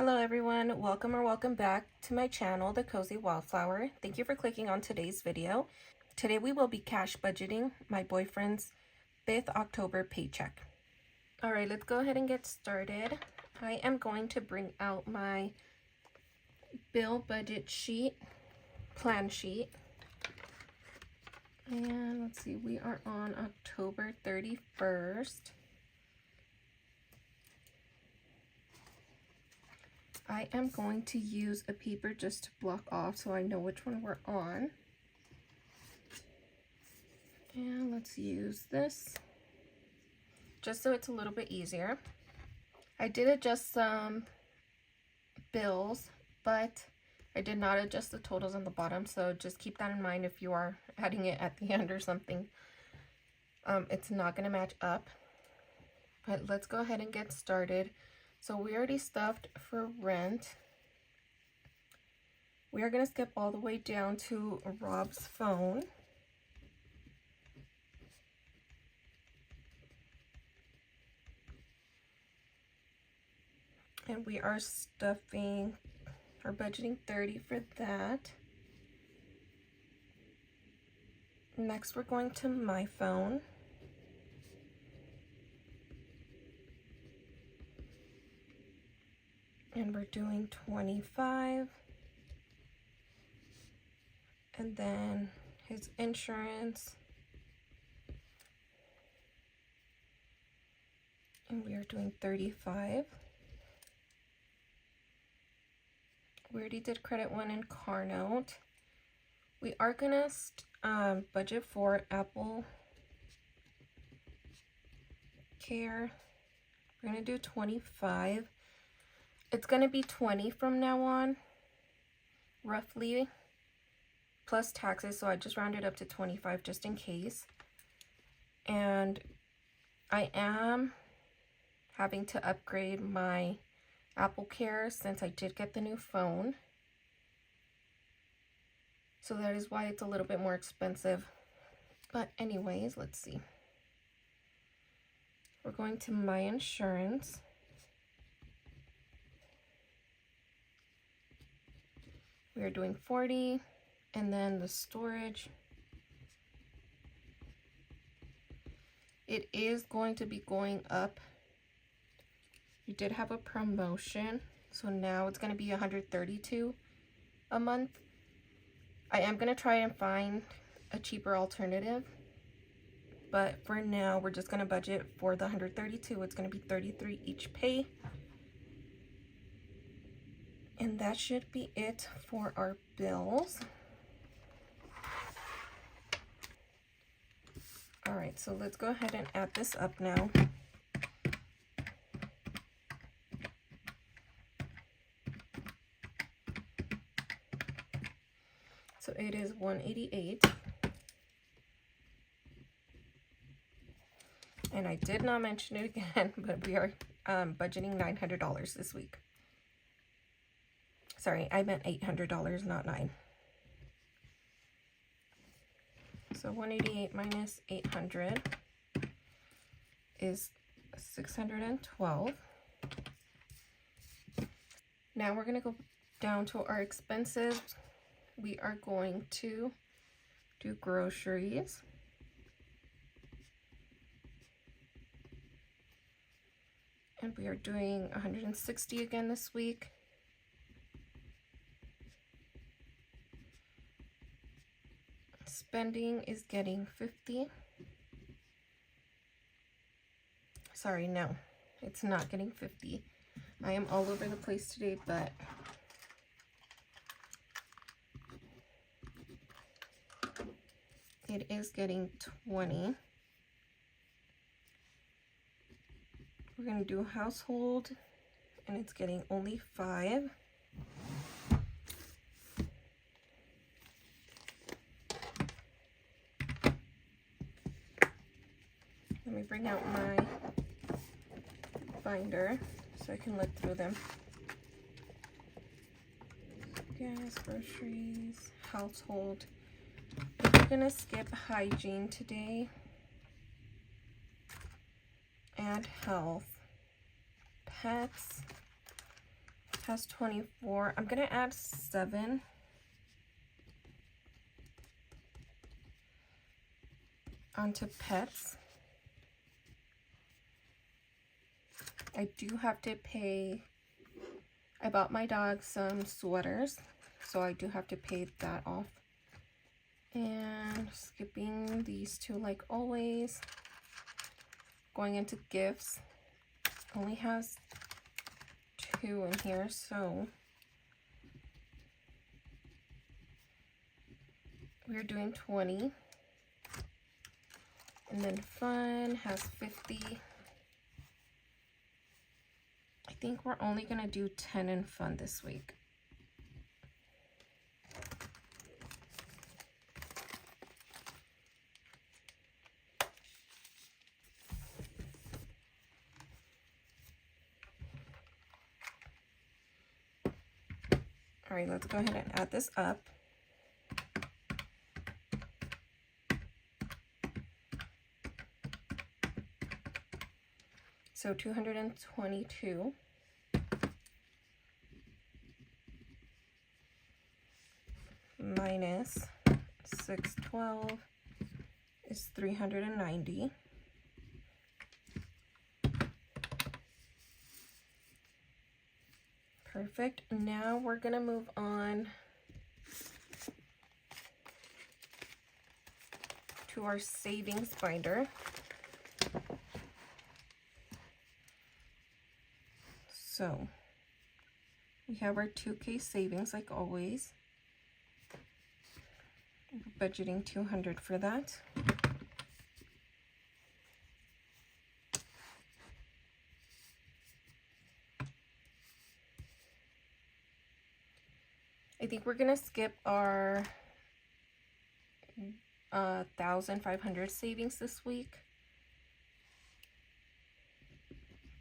Hello everyone, welcome or welcome back to my channel, The Cozy Wildflower. Thank you for clicking on today's video. Today we will be cash budgeting my boyfriend's 5th October paycheck. Alright, let's go ahead and get started. I am going to bring out my bill budget sheet, plan sheet. And let's see, we are on October 31st. I am going to use a paper just to block off so I know which one we're on. And let's use this just so it's a little bit easier. I did adjust some bills, but I did not adjust the totals on the bottom, so just keep that in mind if you are adding it at the end or something. It's not going to match up. But let's go ahead and get started. So we already stuffed for rent. We are going to skip all the way down to Rob's phone. And we are stuffing or budgeting $30 for that. Next, we're going to my phone. And we're doing $25. And then his insurance. And we are doing $35. We already did credit one and car note. We are gonna budget for Apple Care. We're gonna do $25. It's gonna be $20 from now on, roughly, plus taxes. So I just rounded up to $25 just in case. And I am having to upgrade my Apple Care since I did get the new phone. So that is why it's a little bit more expensive. But anyways, let's see. We're going to my insurance. We are doing $40, and then the storage. It is going to be going up. We did have a promotion, so now it's going to be $132 a month. I am going to try and find a cheaper alternative, but for now we're just going to budget for the $132. It's going to be $33 each pay. And that should be it for our bills. All right, so let's go ahead and add this up now. So it is $188. And I did not mention it again, but we are budgeting $900 this week. Sorry, I meant $800, not $9. So 188 minus 800 is 612. Now we're going to go down to our expenses. We are going to do groceries. And we are doing $160 again this week. Spending is getting $50. Sorry, no, it's not getting $50. I am all over the place today, but it is getting $20. We're going to do household, and it's getting only $5. Let me bring out my binder so I can look through them. Gas, groceries, household. We're gonna skip hygiene today. And health. Pets. has 24. I'm gonna add 7. Onto pets. I do have to pay, I bought my dog some sweaters, so I do have to pay that off. And skipping these two like always. Going into gifts. Only has 2 in here, so we're doing 20. And then fun has 50. I think we're only gonna do 10 in fun this week. All right, let's go ahead and add this up. So 222 minus 612 is 390. Perfect. Now we're gonna move on to our savings binder. So we have our 2K savings like always. We're budgeting 200 for that. I think we're gonna skip our 1,500 savings this week,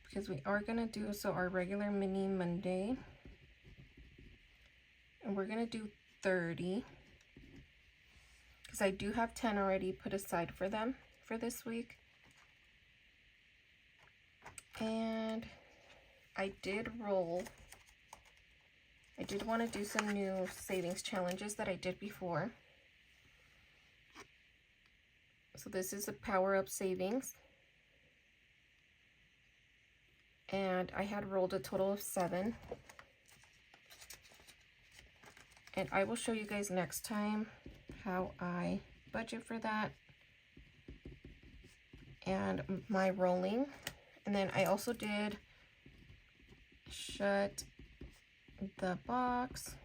because we are gonna do our regular mini Monday, and we're gonna do 30 because I do have 10 already put aside for them for this week. And I did want to do some new savings challenges that I did before. So this is a power up savings. And I had rolled a total of 7. And I will show you guys next time how I budget for that and my rolling. And then I also did shut the box.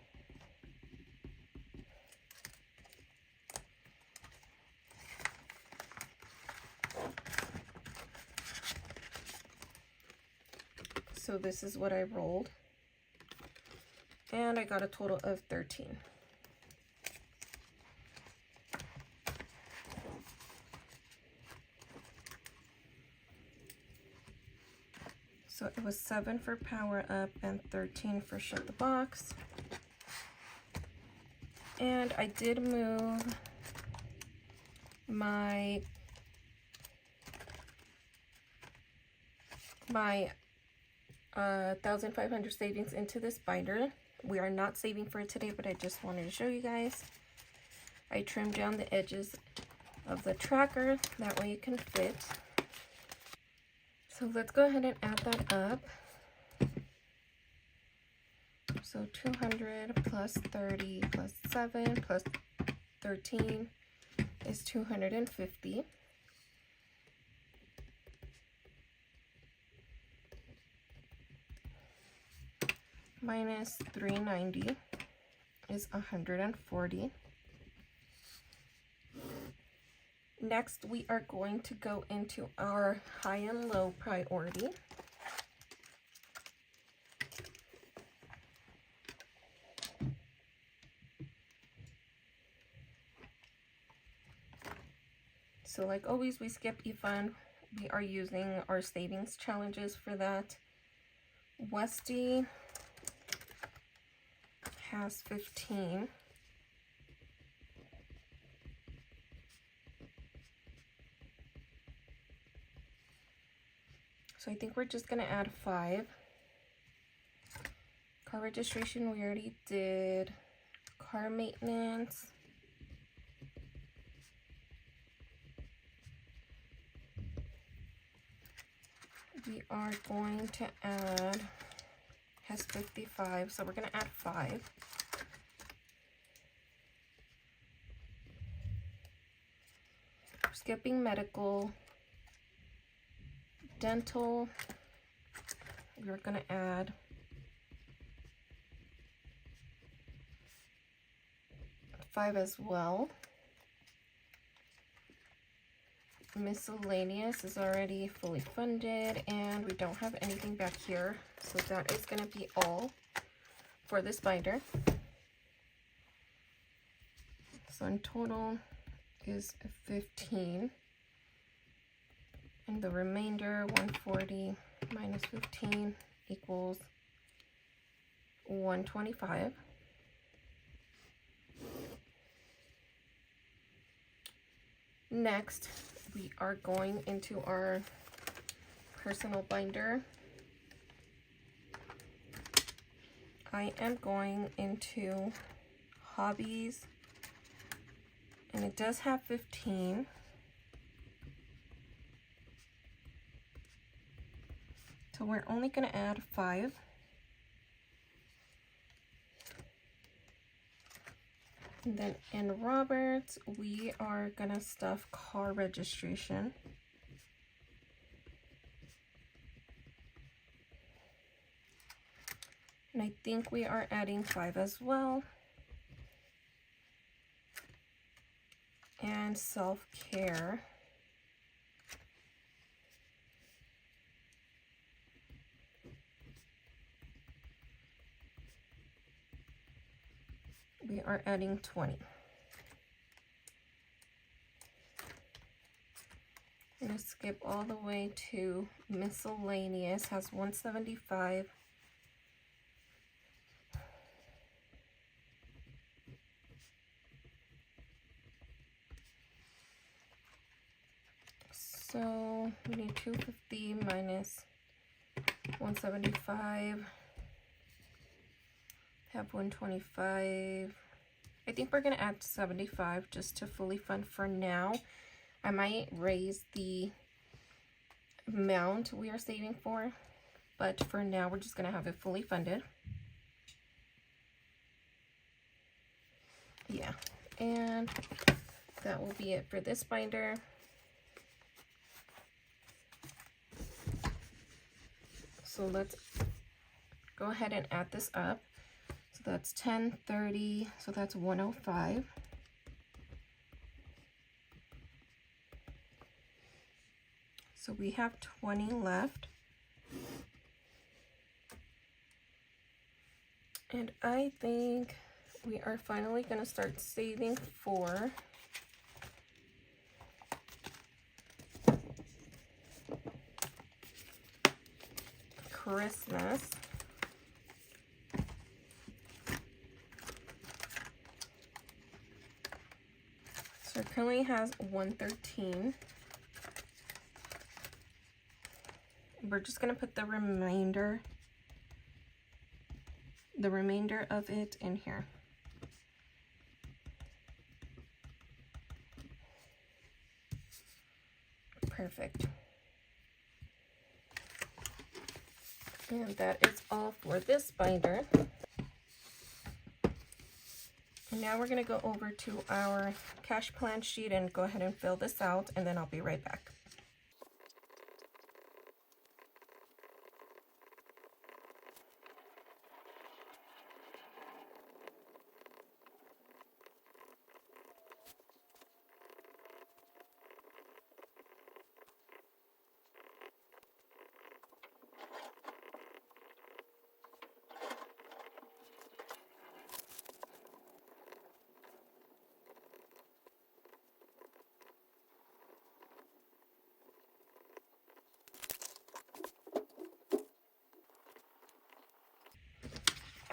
So this is what I rolled. And I got a total of 13. So it was 7 for power up and 13 for shut the box. And I did move my 1,500 savings into this binder. We are not saving for it today, but I just wanted to show you guys. I trimmed down the edges of the tracker, that way it can fit. So let's go ahead and add that up. So 200 plus 30 plus 7 plus 13 is 250. Minus 390 is 140. Next, we are going to go into our high and low priority. So like always, we skip eFund. We are using our savings challenges for that. Westy has 15. So I think we're just going to add 5. Car registration, we already did. Car maintenance. We are going to add, has 55, so we're going to add 5. Skipping medical. Dental, we're going to add 5 as well. Miscellaneous is already fully funded, and we don't have anything back here, so that is going to be all for this binder. So in total is 15, and the remainder, 140 minus 15 equals 125. Next, we are going into our personal binder. I am going into hobbies, and it does have 15. So we're only going to add 5. And then in Roberts, we are going to stuff car registration. And I think we are adding 5 as well. And self-care. We are adding 20. I'm going to skip all the way to miscellaneous, has 175. So we need 250 minus 175. Have 125. I think we're gonna add 75 just to fully fund for now. I might raise the amount we are saving for, but for now we're just gonna have it fully funded. Yeah, and that will be it for this binder. So let's go ahead and add this up. So that's 10, 30, so that's 105. So we have 20 left. And I think we are finally going to start saving for Christmas. So it currently has 113. We're just going to put the remainder of it in here. Perfect. And that is all for this binder. And now we're going to go over to our cash plan sheet and go ahead and fill this out, and then I'll be right back.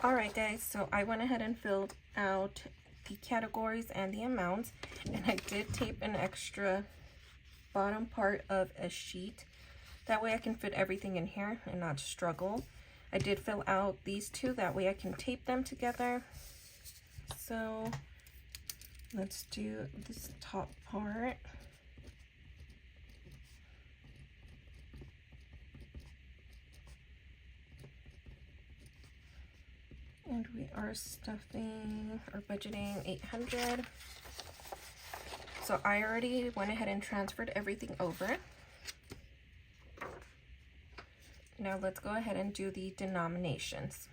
Alright guys, so I went ahead and filled out the categories and the amounts, and I did tape an extra bottom part of a sheet. That way I can fit everything in here and not struggle. I did fill out these two, that way I can tape them together. So let's do this top part. And we are stuffing or budgeting 800. So I already went ahead and transferred everything over. Now let's go ahead and do the denominations.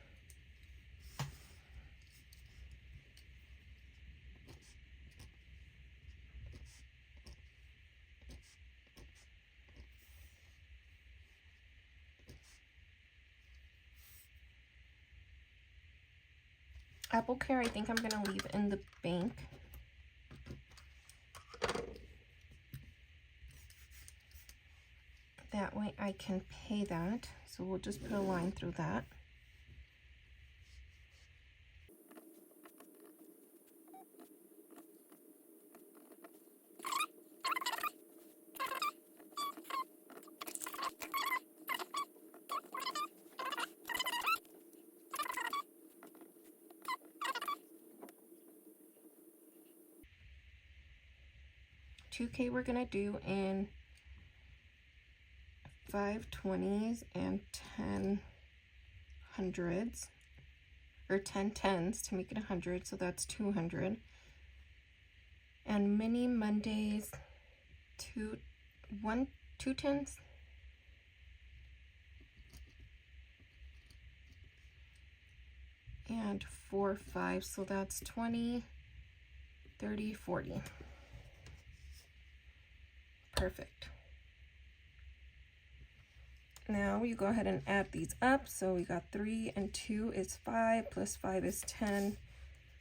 Apple Care, I think I'm going to leave in the bank. That way I can pay that. So we'll just put a line through that. $2K we're gonna do in 520s and 10 hundreds, or 10 tens to make it 100, so that's 200. And mini Mondays, two tens. And 4 5, so that's 20, 30, 40. Perfect. Now you go ahead and add these up. So we got 3 and 2 is 5, plus 5 is 10,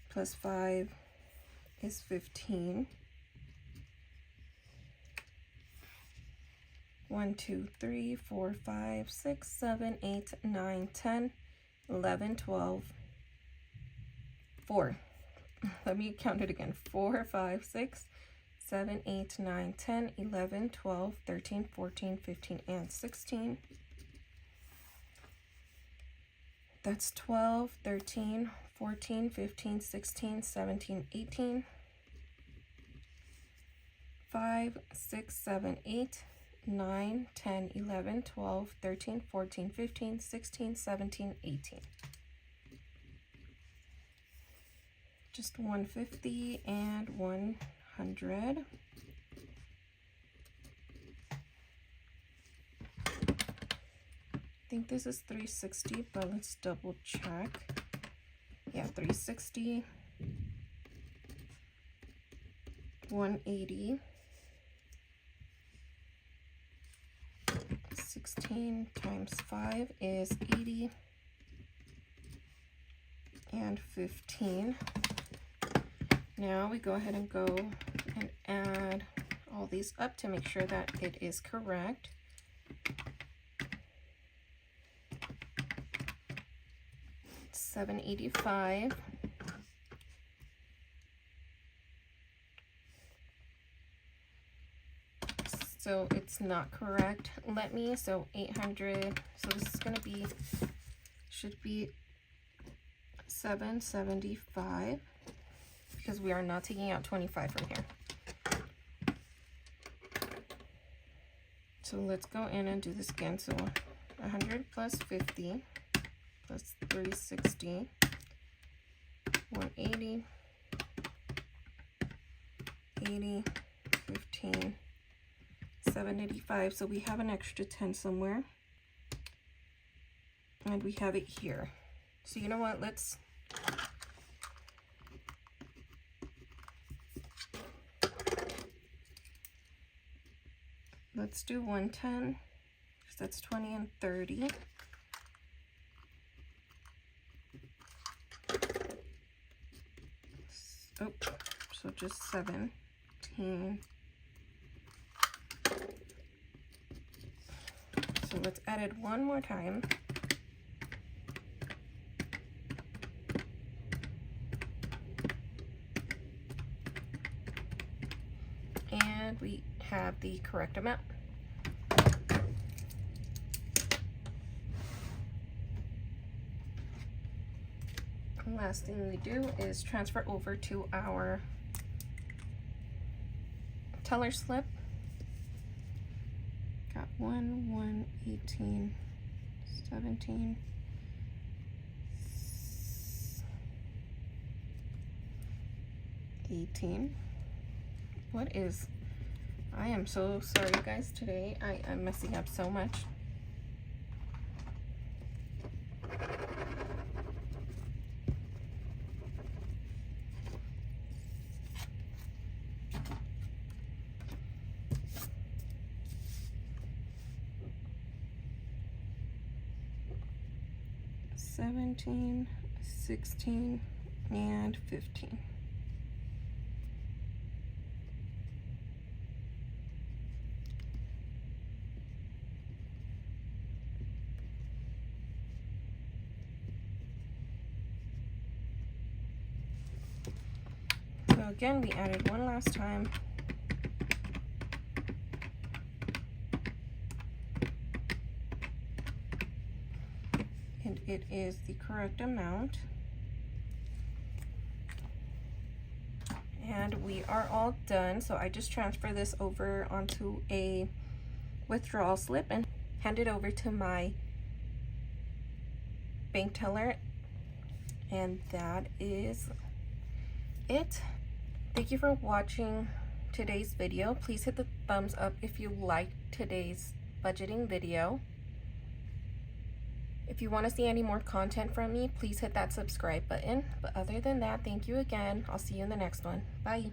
plus 5 is 15. 1, 2, 3, 4, 5, 6, 7, 8, 9, 10, 11, 12, 4. Let me count it again. 4, 5, 6, 7, 8, 9, 10, 11, 12, 13, 14, 15, and 16. That's 12, 13, 14, 15, 16, 17, 18. 5, 6, 7, 8, 9, 10, 11, 12, 13, 14, 15, 16, 17, 18. Just 150 and 100. I think this is 360, but let's double check. Yeah, 360. 180. 16 times 5 is 80. And 15. Now we go ahead and go and add all these up to make sure that it is correct. $785. So it's not correct. So 800, so this is gonna be, should be 775, because we are not taking out 25 from here. So let's go in and do this again. So 100 plus 50 plus 360, 180, 80, 15, 785. So we have an extra 10 somewhere, and we have it here. So you know what, let's do 110, because that's 20 and 30. Oh, so just 17. So let's add it one more time. And we have the correct amount. Last thing we do is transfer over to our teller slip. Got 1, 18, 17, 18. What is, I am so sorry guys, today I'm messing up so much. $17, $16, and $15. So again, we added one last time. And it is the correct amount. And we are all done. So I just transfer this over onto a withdrawal slip and hand it over to my bank teller. And that is it. Thank you for watching today's video. Please hit the thumbs up if you liked today's budgeting video. If you want to see any more content from me, please hit that subscribe button. But other than that, thank you again. I'll see you in the next one. Bye.